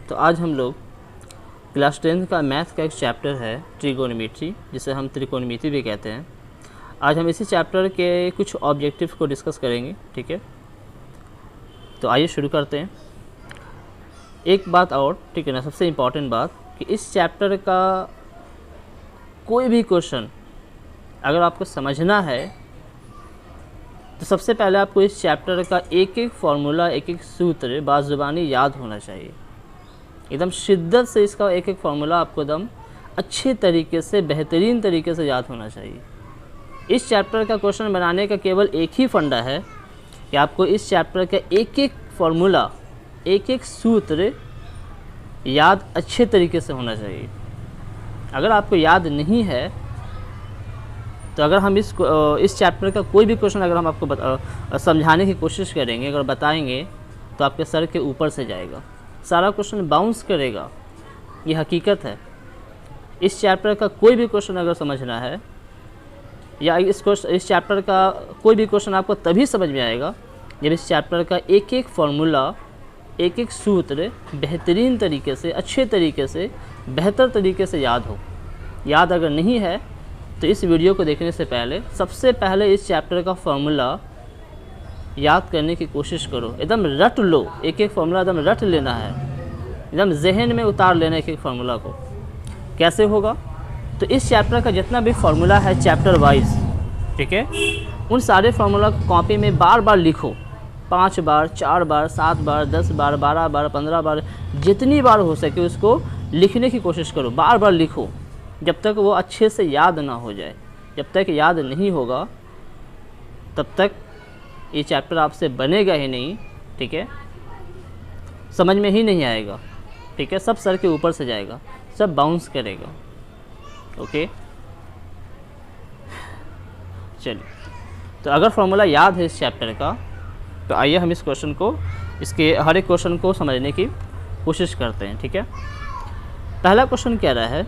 तो आज हम लोग क्लास 10th का मैथ का एक चैप्टर है ट्रिगोनोमेट्री, जिसे हम त्रिकोणमिति भी कहते हैं। आज हम इसी चैप्टर के कुछ ऑब्जेक्टिव को डिस्कस करेंगे, ठीक है। तो आइए शुरू करते हैं। एक बात और, ठीक है ना, सबसे इम्पॉर्टेंट बात कि इस चैप्टर का कोई भी क्वेश्चन अगर आपको समझना है तो सबसे पहले आपको इस चैप्टर का एक एक फार्मूला, एक एक सूत्र बाज़ुबानी याद होना चाहिए। एकदम शिद्दत से इसका एक एक फार्मूला आपको एकदम अच्छे तरीके से, बेहतरीन तरीके से याद होना चाहिए। इस चैप्टर का क्वेश्चन बनाने का केवल एक ही फंडा है कि आपको इस चैप्टर का एक एक फार्मूला, एक एक सूत्र याद अच्छे तरीके से होना चाहिए। अगर आपको याद नहीं है तो अगर हम इस चैप्टर का कोई भी क्वेश्चन अगर हम आपको समझाने की कोशिश करेंगे, अगर बताएंगे, तो आपके सर के ऊपर से जाएगा, सारा क्वेश्चन बाउंस करेगा। ये हकीकत है। इस चैप्टर का कोई भी क्वेश्चन अगर समझना है या इस चैप्टर का कोई भी क्वेश्चन आपको तभी समझ में आएगा जब इस चैप्टर का एक एक फार्मूला, एक एक सूत्र बेहतरीन तरीके से, अच्छे तरीके से, बेहतर तरीके से याद हो। याद अगर नहीं है तो इस वीडियो को देखने से पहले सबसे पहले इस चैप्टर का फार्मूला याद करने की कोशिश करो। एकदम रट लो, एक एक फार्मूला एकदम रट लेना है, एकदम जहन में उतार लेना एक एक फार्मूला को। कैसे होगा? तो इस चैप्टर का जितना भी फार्मूला है चैप्टर वाइज, ठीक है, उन सारे फार्मूला को कॉपी में बार बार लिखो। 5 बार, 4 बार, 7 बार, 10 बार, 12 बार, 15 बार, जितनी बार हो सके उसको लिखने की कोशिश करो। बार बार लिखो जब तक वो अच्छे से याद ना हो जाए। जब तक याद नहीं होगा तब तक ये चैप्टर आपसे बनेगा ही नहीं, ठीक है, समझ में ही नहीं आएगा, ठीक है, सब सर के ऊपर से जाएगा, सब बाउंस करेगा। ओके, चलिए, तो अगर फॉर्मूला याद है इस चैप्टर का तो आइए हम इस क्वेश्चन को, इसके हर एक क्वेश्चन को समझने की कोशिश करते हैं, ठीक है। पहला क्वेश्चन कह रहा है,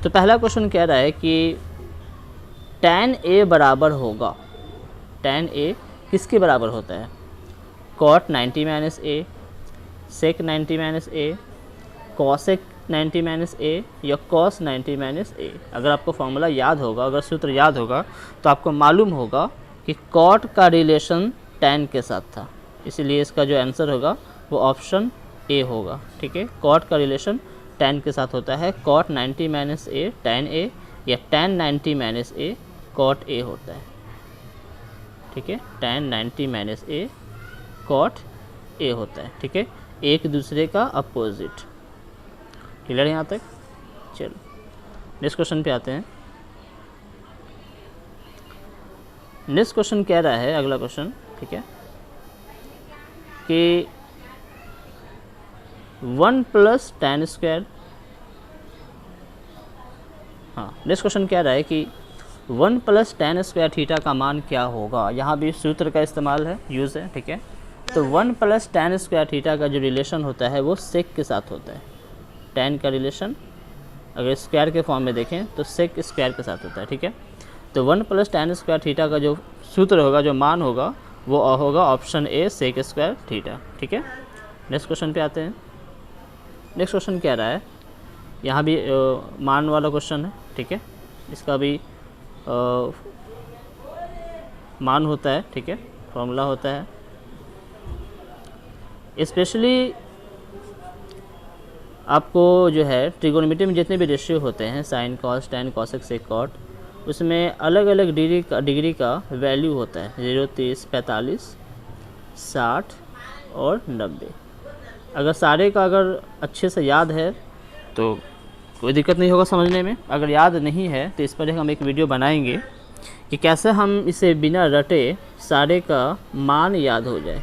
तो पहला क्वेश्चन कह रहा है कि tan A बराबर होगा, tan A किसके बराबर होता है? cot 90 minus A, sec 90 minus A, cosec 90 minus A या cos 90 माइनस A। अगर आपको फॉर्मूला याद होगा, अगर सूत्र याद होगा तो आपको मालूम होगा कि cot का रिलेशन tan के साथ था, इसीलिए इसका जो आंसर होगा वो ऑप्शन A होगा, ठीक है। cot का रिलेशन tan के साथ होता है, cot 90 minus A tan A या tan 90 minus A cot A होता है, ठीक है। tan 90 minus A cot A होता है, ठीक है, एक दूसरे का अपोजिट। क्लियर यहाँ तक? चलो नेक्स्ट क्वेश्चन पे आते हैं। नेक्स्ट क्वेश्चन कह रहा है, अगला क्वेश्चन, ठीक है, कि 1 प्लस tan स्क्वायर, हाँ, नेक्स्ट क्वेश्चन कह रहा है कि 1 प्लस tan स्क्वायर थीटा का मान क्या होगा। यहाँ भी सूत्र का इस्तेमाल है, यूज़ है, ठीक है। तो 1 प्लस tan स्क्वायर थीटा का जो रिलेशन होता है वो सेक के साथ होता है। tan का रिलेशन अगर स्क्वायर के फॉर्म में देखें तो सेक स्क्वायर के साथ होता है, ठीक है। तो 1 प्लस tan स्क्वायर थीटा का जो सूत्र होगा, जो मान होगा, वो होगा option A, sec square theta, ठीक है। नेक्स्ट क्वेश्चन पे आते हैं। नेक्स्ट क्वेश्चन क्या रहा है, यहाँ भी मान वाला क्वेश्चन है, ठीक है। इसका भी मान होता है, ठीक है, फॉर्मूला होता है। स्पेशली आपको जो है ट्रिगोनोमेट्री में जितने भी रेशियो होते हैं, साइन, कॉस, टैन, कॉसेक, सेक, कॉट, उसमें अलग अलग डिग्री का वैल्यू होता है, 0, 30, 45, 60 और 90। अगर सारे का अगर अच्छे से याद है तो कोई दिक्कत नहीं होगा समझने में। अगर याद नहीं है तो इस पर हम एक वीडियो बनाएंगे कि कैसे हम इसे बिना रटे सारे का मान याद हो जाए,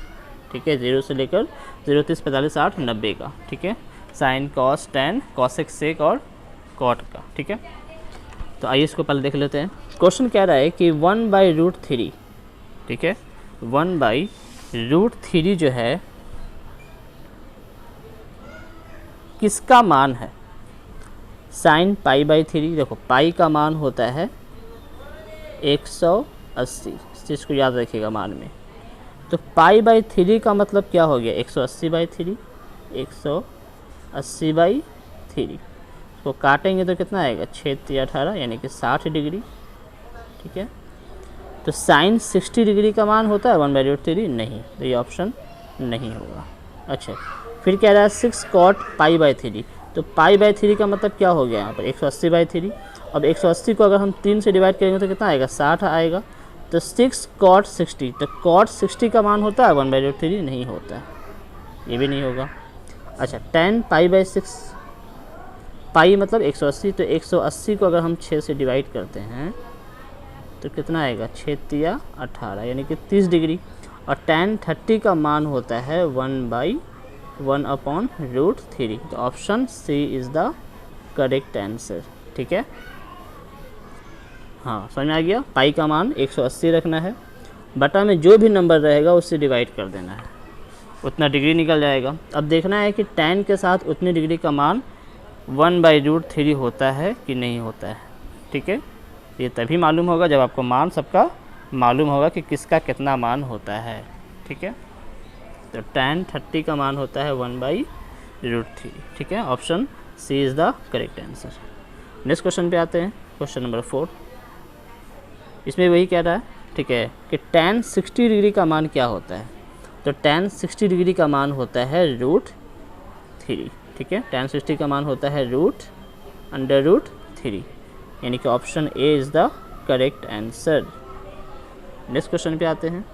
ठीक है, 0 से लेकर 0, 30, 45, 60, 90 का, ठीक है, साइन, कॉस, टैन, कॉसेक, सेक और कॉट का, ठीक है। तो आइए इसको पहले देख लेते हैं। क्वेश्चन कह रहा है कि 1/√3, ठीक है, 1/√3 जो है किसका मान है? साइन π/3, देखो पाई का मान होता है 180, इस चीज़ को याद रखिएगा मान में। तो π/3 का मतलब क्या हो गया, 180/3, 180/3। इसको काटेंगे तो कितना आएगा, 6 × 18 यानी कि 60 डिग्री। ठीक है, तो साइन 60 डिग्री का मान होता है 1/√3, नहीं, तो ये ऑप्शन नहीं होगा। अच्छा, फिर कह रहा है 6 cot π/3, तो π/3 का मतलब क्या हो गया यहाँ पर, 180/3। अब 180 को अगर हम 3 से डिवाइड करेंगे तो कितना आएगा, 60 आएगा। तो 6 cot 60, तो cot 60 का मान होता है 1/√3, नहीं होता है, ये भी नहीं होगा। अच्छा, tan π/6, पाई मतलब 180, तो 180 को अगर हम 6 से डिवाइड करते हैं तो कितना आएगा, 6 × 18 यानी कि 30 डिग्री। और tan 30 का मान होता है 1/1/√3, तो option C is the correct answer. ठीक है, हाँ समझ में आ गया। पाई का मान 180 रखना है, बटा में जो भी नंबर रहेगा उससे डिवाइड कर देना है, उतना डिग्री निकल जाएगा। अब देखना है कि tan के साथ उतनी डिग्री का मान 1/√3 होता है कि नहीं होता है। ठीक है, ये तभी मालूम होगा जब आपको मान सबका मालूम होगा कि किसका कितना मान होता है। ठीक है, तो tan 30 का मान होता है 1/√3। ठीक है, option C is the correct answer. Next question पे आते हैं, क्वेश्चन नंबर 4। इसमें वही कह रहा है, ठीक है, कि tan 60 डिग्री का मान क्या होता है। तो tan 60 डिग्री का मान होता है √3। ठीक है, tan 60 का मान होता है √3, यानी कि option A is the correct answer. Next question पे आते हैं।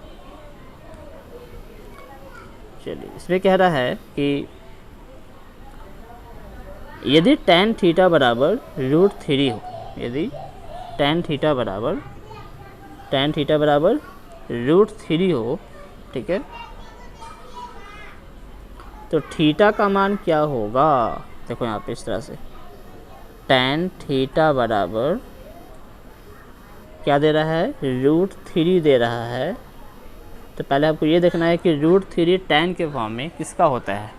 चलिए, इसमें कह रहा है कि यदि tan थीटा बराबर √3 हो, यदि tan थीटा बराबर √3 हो, ठीक है, तो थीटा का मान क्या होगा। देखो यहाँ पे इस तरह से tan थीटा बराबर क्या दे रहा है, √3 दे रहा है। तो पहले आपको ये देखना है कि √3 tan के फॉर्म में किसका होता है।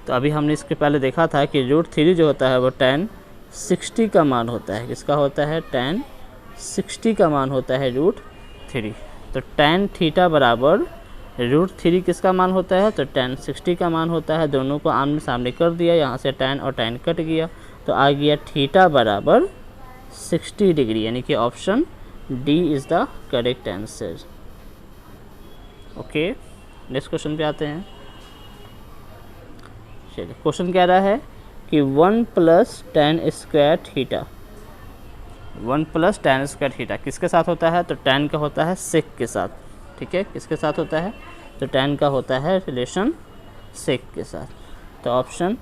तो अभी हमने इसके पहले देखा था कि √3 जो होता है वो tan 60 का मान होता है। किसका होता है, tan 60 का मान होता है √3। तो tan थीटा बराबर √3 किसका मान होता है, तो tan 60 का मान होता है। दोनों को आमने सामने कर दिया, यहाँ से tan और tan कट गया, तो आ गया थीटा बराबर 60 डिग्री, यानी कि option D is the correct answer. Okay, next question पे आते हैं। चलिए, क्वेश्चन कह रहा है कि 1 + tan² थीटा, 1 + tan² थीटा किसके साथ होता है, तो tan का होता है सेक के साथ। ठीक है, किसके साथ होता है, तो tan का होता है रिलेशन सेक के साथ। तो option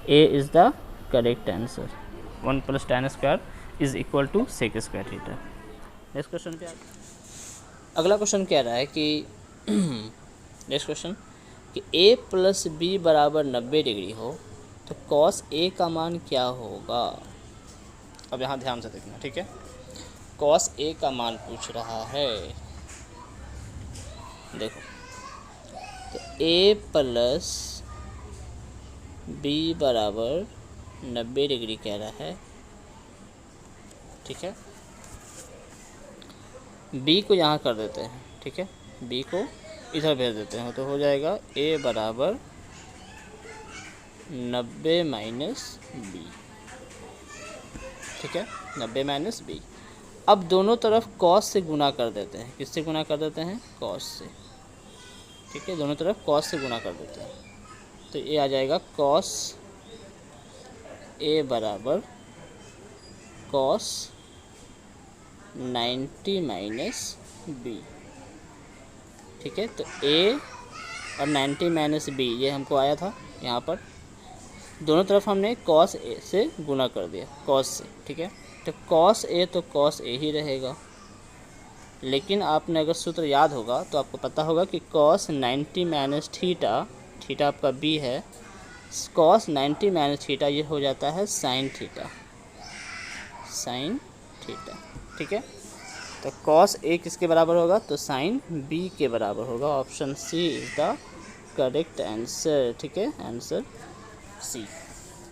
A is the correct answer. 1 + tan² = sec² theta. Next question पे अगला क्वेश्चन कह रहा है कि नेक्स्ट क्वेश्चन कि a + b = 90 डिग्री हो तो cos a का मान क्या होगा। अब यहाँ ध्यान से देखना, ठीक है, cos a का मान पूछ रहा है। देखो, तो a + b = 90 डिग्री कह रहा है। ठीक है, b को यहाँ कर देते हैं। ठीक है, b को इधर भेज देते हैं, तो हो जाएगा a = 90 - b। ठीक है, 90 - b। अब दोनों तरफ cos से गुना कर देते हैं। किससे गुना कर देते हैं, cos से। ठीक है, दोनों तरफ cos से गुना कर देते हैं, तो ये आ जाएगा cos a = cos 90 - b। ठीक है, तो a और 90 - b ये हमको आया था यहाँ पर, दोनों तरफ हमने cos a से गुना कर दिया, cos से। ठीक है, तो cos a तो cos a ही रहेगा, लेकिन आपने अगर सूत्र याद होगा तो आपको पता होगा कि cos 90 - थीटा, थीटा आपका b है, cos 90 - थीटा ये हो जाता है sin थीटा, sin थीटा। ठीक है, तो cos a किसके बराबर होगा, तो sin b के बराबर होगा। Option C is the correct answer. ठीक है, आंसर सी।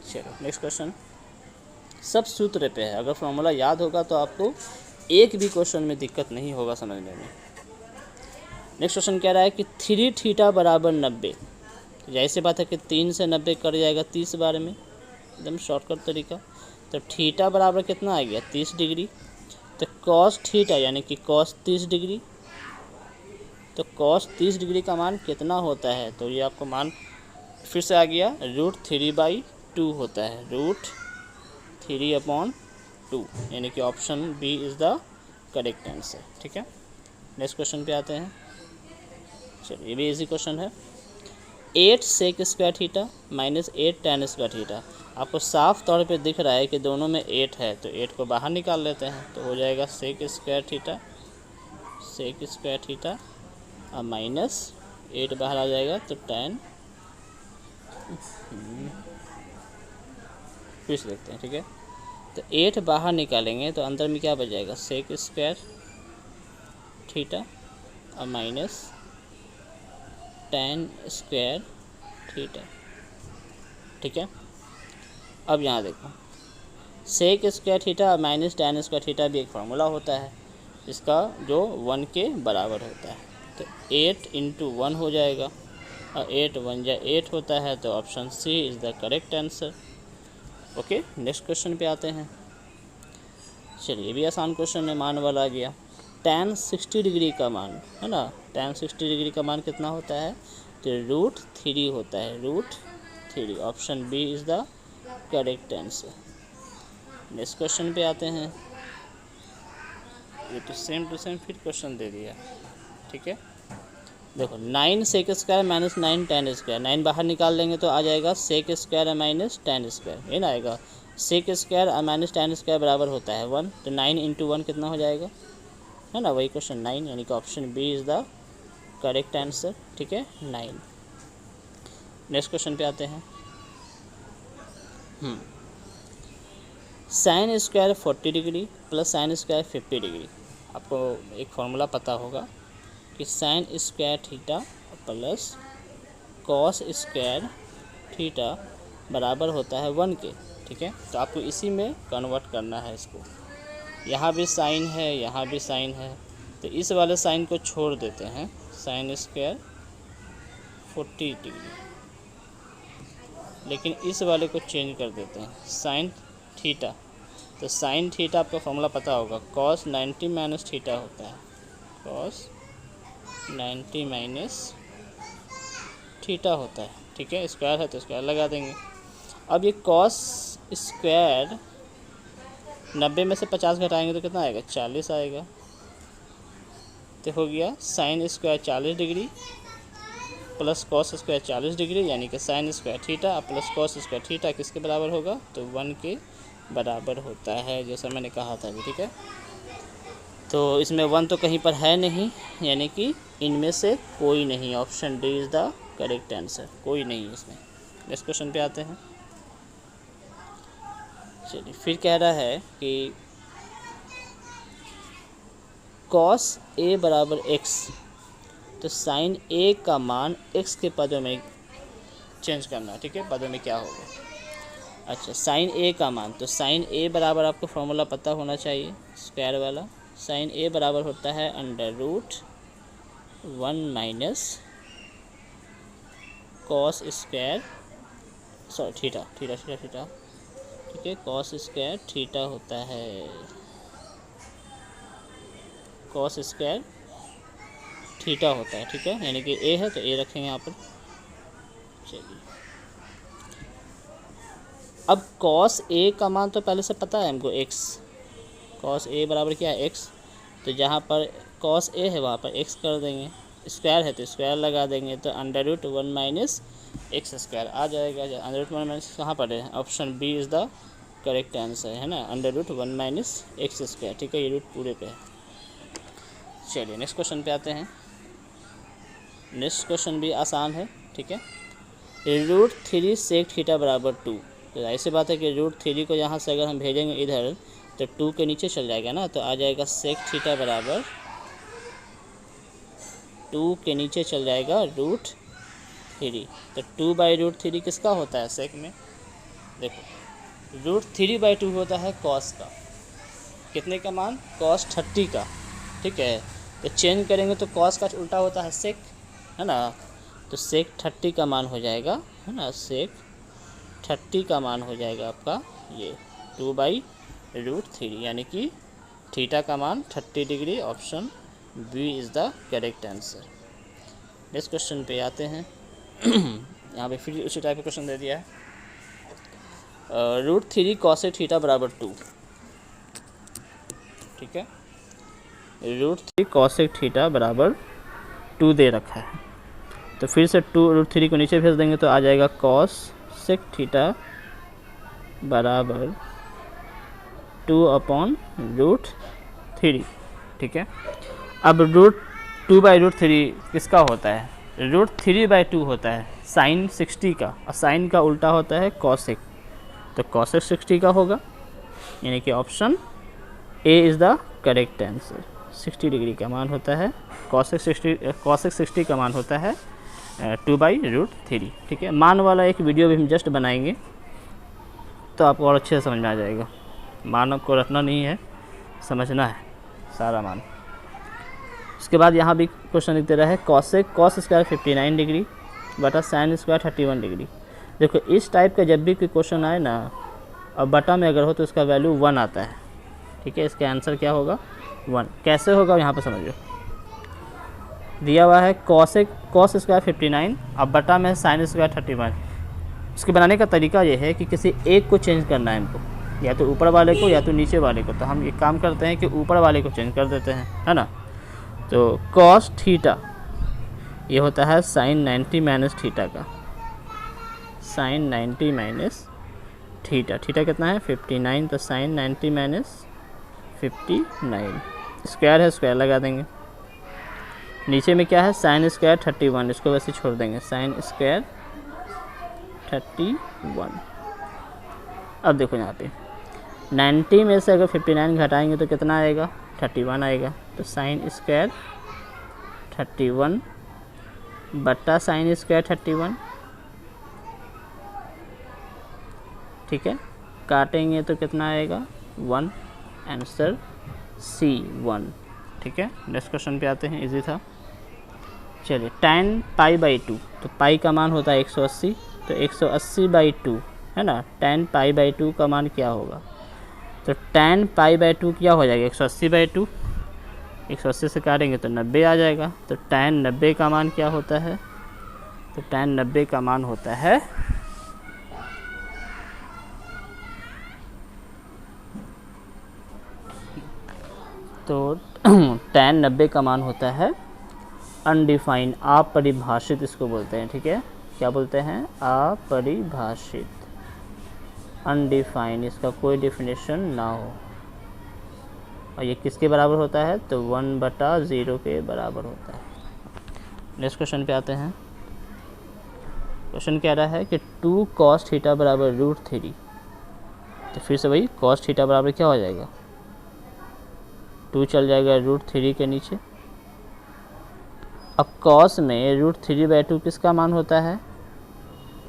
चलो नेक्स्ट क्वेश्चन, सब सूत्र पे है, अगर फॉर्मूला याद होगा तो आपको एक भी क्वेश्चन में दिक्कत नहीं होगा समझने में। नेक्स्ट क्वेश्चन कह रहा है कि 3 थीटा बराबर 90। जैसे बात है कि 3 से 90 कर जाएगा 30 बार में, एकदम शॉर्टकट तरीका। तो थीटा बराबर कितना आ गया 30 डिग्री। तो कॉस थीटा यानी कि कॉस 30 डिग्री, तो कॉस 30 डिग्री का मान कितना होता है, तो ये आपको मान फिर से आ गया √3/2 होता है, √3/2, यानी कि option B is the correct answer. ठीक है, नेक्स्ट क्वेश्चन पे आते हैं। चलिए ये भी इजी क्वेश्चन है। 8 sec square theta minus 8 tan square theta. आपको साफ तौर पे दिख रहा है कि दोनों में 8 है, तो 8 को बाहर निकाल लेते हैं, तो हो जाएगा सेक स्क्वायर थीटा और माइनस 8 बाहर आ जाएगा तो tan। फिर से देखते हैं, ठीक है। तो 8 बाहर निकालेंगे तो अंदर में क्या बच जाएगा सेक स्क्वायर थीटा और माइनस tan स्क्वायर थीटा। ठीक है, अब यहाँ देखो सेक स्क्वायर थीटा और माइनस tan स्क्वायर थीटा भी एक फार्मूला होता है इसका जो 1 के बराबर होता है। तो 8 × 1 हो जाएगा और 8 1 जा 8 होता है, तो option C is the correct answer. Okay, next question पे आते हैं। चलिए भी आसान क्वेश्चन है, मान वाला आ गया। tan 60 डिग्री का मान है ना, tan 60 डिग्री का मान कितना होता है, तो √3 होता है, √3। Option B is the correct answer. Next question पे आते हैं। ये तो सेम टू सेम फिर क्वेश्चन दे दिया। ठीक है, देखो 9 sec square minus 9 tan square. 9 बाहर निकाल लेंगे तो आ जाएगा sec square minus tan square, ये ना आएगा। सेक स्क्वायर और माइनस tan स्क्वायर बराबर होता है 1, तो 9 × 1 कितना हो जाएगा, है ना, वही क्वेश्चन 9, यानी कि option B is the correct answer. ठीक है, 9। नेक्स्ट क्वेश्चन पे आते हैं। Sine square 40 degree plus sine square 50 degree. आपको एक फार्मूला पता होगा कि sine square theta plus cos square theta बराबर होता है 1 के। ठीक है, तो आपको इसी में कन्वर्ट करना है इसको। यहाँ भी साइन है, यहाँ भी साइन है, तो इस वाले साइन को छोड़ देते हैं, साइन स्क्वायर 40 डिग्री, लेकिन इस वाले को चेंज कर देते हैं साइन थीटा। तो साइन थीटा आपका फॉर्मूला पता होगा, कॉस 90 माइनस थीटा होता है, कॉस 90 माइनस थीटा होता है। ठीक है, स्क्वायर है तो स्क्वायर लगा देंगे। अब ये कॉस स्क्वायर 90 में से 50 घटाएंगे तो कितना आएगा 40 आएगा। तो हो गया sign square 40 degree plus cos square 40 degree, यानी कि sine square theta plus cos square theta किसके बराबर होगा, तो 1 के बराबर होता है, जैसा मैंने कहा था अभी। ठीक है, तो इसमें 1 तो कहीं पर है नहीं, यानी कि इनमें से कोई नहीं, option D is the correct answer, कोई नहीं है इसमें। नेक्स्ट क्वेश्चन पे आते हैं। चलिए फिर कह रहा है कि कॉस ए बराबर x, तो साइन ए का मान x के पदों में चेंज करना है। ठीक है, पदों में क्या होगा, अच्छा साइन ए का मान, तो साइन ए बराबर आपको फॉर्मूला पता होना चाहिए स्क्वायर वाला। साइन ए बराबर होता है √1 माइनस कॉस स्क्वायर थीटा। ठीक है, कॉस स्क्वायर थीटा होता है, कॉस स्क्वायर थीटा होता है। ठीक है, यानी कि ए है तो ए रखेंगे यहाँ पर। चलिए अब कॉस ए का मान तो पहले से पता है हमको x, कॉस ए बराबर क्या है x, तो जहाँ पर कॉस ए है वहाँ पर x कर देंगे, स्क्वायर है तो स्क्वायर लगा देंगे, तो √1 माइनस एक्स स्क्वायर आ जाएगा। √1 माइनस कहाँ पर है, option B is the correct answer, है ना, √1 माइनस एक्स स्क्वायर। ठीक है, ये रूट पूरे पे है। चलिए नेक्स्ट क्वेश्चन पे आते हैं। नेक्स्ट क्वेश्चन भी आसान है। ठीक है, √3 सेक थीटा बराबर 2, तो ऐसी बात है कि √3 को यहाँ से अगर हम भेजेंगे इधर तो 2 के नीचे चल जाएगा ना, तो आ जाएगा सेक थीटा बराबर 2 के नीचे चल जाएगा √3। तो 2/√3 किसका होता है सेक में, देखो √3/2 होता है कॉस का, कितने का मान, कॉस 30 का। ठीक है, तो चेंज करेंगे तो कॉस का उल्टा होता है सेक, है ना। तो सेक 30 का मान हो जाएगा, है ना, सेक 30 का मान हो जाएगा आपका ये 2/√3, यानी कि थीटा का मान 30 degree. Option B is the correct answer. Next question पे आते हैं। यहाँ पे फिर उसी टाइप का क्वेश्चन दे दिया है। √3 cosec थीटा बराबर 2, ठीक है। √3 cosec थीटा बराबर 2 दे रखा है, तो फिर से √3 को नीचे भेज देंगे तो आ जाएगा cosec थीटा बराबर 2/√3, ठीक है। अब √2/√3 किसका होता है? √3/2 होता है साइन 60 का, और साइन का उल्टा होता है cosec, तो cosec 60 का होगा, यानी कि option A is the correct answer. 60 degree का मान होता है cosec 60 का मान होता है 2/√3, ठीक है। मान वाला एक वीडियो भी हम जस्ट बनाएंगे तो आपको और अच्छे से समझ में आ जाएगा। मान को रखना नहीं है, समझना है सारा मान। उसके बाद यहाँ भी क्वेश्चन लिख दे रहा है cos स्क्वायर 59 डिग्री बटा साइन स्क्वायर 31 डिग्री। देखो इस टाइप का जब भी कोई क्वेश्चन आए ना और बटा में अगर हो तो इसका वैल्यू 1 आता है, ठीक है। इसका आंसर क्या होगा? 1। कैसे होगा यहाँ पर समझो। दिया हुआ है cos स्क्वायर 59 अब बटा में साइन स्क्वायर 31। इसके बनाने का तरीका ये है कि किसी एक को चेंज करना है हमको, या तो ऊपर वाले को या तो नीचे वाले को। तो हम एक काम करते हैं कि ऊपर वाले को चेंज कर देते हैं, है ना। तो cos थीटा ये होता है साइन 90 माइनस थीटा का, साइन 90 माइनस थीटा। थीटा कितना है? 59, तो साइन 90 माइनस 59। स्क्वायर है, स्क्वायर लगा देंगे। नीचे में क्या है? साइन स्क्वायर 31, इसको वैसे छोड़ देंगे, साइन स्क्वायर 31। अब देखो यहाँ पे 90 में से अगर 59 घटाएंगे तो कितना आएगा? 31 आएगा। तो साइन स्क्वायर 31 बटा साइन स्क्वायर 31, ठीक है। काटेंगे तो कितना आएगा? 1। आंसर सी 1, ठीक है। नेक्स्ट क्वेश्चन पे आते हैं, इजी था। चलिए tan π/2, तो पाई का मान होता है 180, तो 180/2, है ना। tan π/2 का मान क्या होगा? तो tan π/2 क्या हो जाएगा? 180/2, 180 से काटेंगे तो 90 आ जाएगा। तो tan 90 का मान क्या होता है? तो tan 90 का मान होता है tan 90 का मान होता है अनडिफाइंड, अपरिभाषित इसको बोलते हैं, ठीक है। क्या बोलते हैं? अपरिभाषित, अनडिफाइंड, इसका कोई डेफिनेशन ना हो। और ये किसके बराबर होता है? तो 1/0 के बराबर होता है। नेक्स्ट क्वेश्चन पे आते हैं। क्वेश्चन कह रहा है कि 2 cos थीटा बराबर √3, तो फिर से वही cos थीटा बराबर क्या हो जाएगा? 2 चल जाएगा √3 के नीचे। अब cos में √3/2 किसका मान होता है?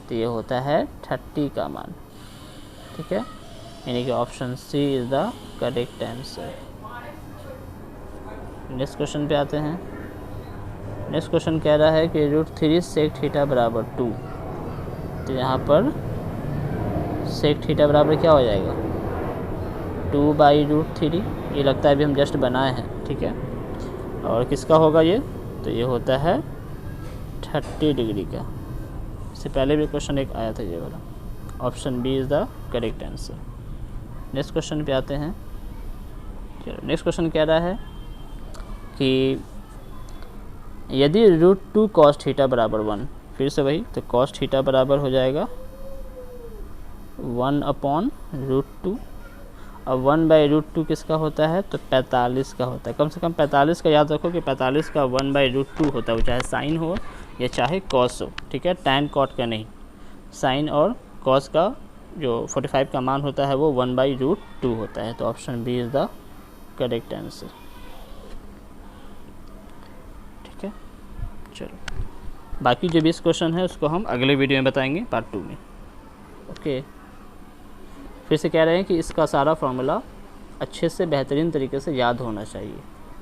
तो ये होता है 30 का मान, ठीक है। यानी कि option C is the correct answer. Next question पे आते हैं। नेक्स्ट क्वेश्चन कह रहा है कि √3 sec थीटा बराबर 2, तो यहाँ पर sec थीटा बराबर क्या हो जाएगा? 2/√3। ये लगता है अभी हम जस्ट बनाए हैं, ठीक है। और किसका होगा ये? तो ये होता है 30 डिग्री का। इससे पहले भी क्वेश्चन एक आया था ये वाला। Option B is the correct answer. Next question पे आते हैं। चलो नेक्स्ट क्वेश्चन कह रहा है कि यदि √2 cos थीटा बराबर 1, फिर से वही, तो cos थीटा बराबर हो जाएगा 1/√2। अब 1/√2 किसका होता है? तो 45 का होता है। कम से कम 45 का याद रखो कि 45 का 1/√2 होता है, वो चाहे साइन हो या चाहे कॉस हो, ठीक है। tan cot का नहीं, साइन और कॉस का जो 45 का मान होता है वो 1/√2 होता है। तो option B is the correct answer, ठीक है। चलो बाकी जो 20 क्वेश्चन है उसको हम अगले वीडियो में बताएंगे, पार्ट 2 में। ओके, फिर से कह रहे हैं कि इसका सारा फॉर्मूला अच्छे से बेहतरीन तरीके से याद होना चाहिए।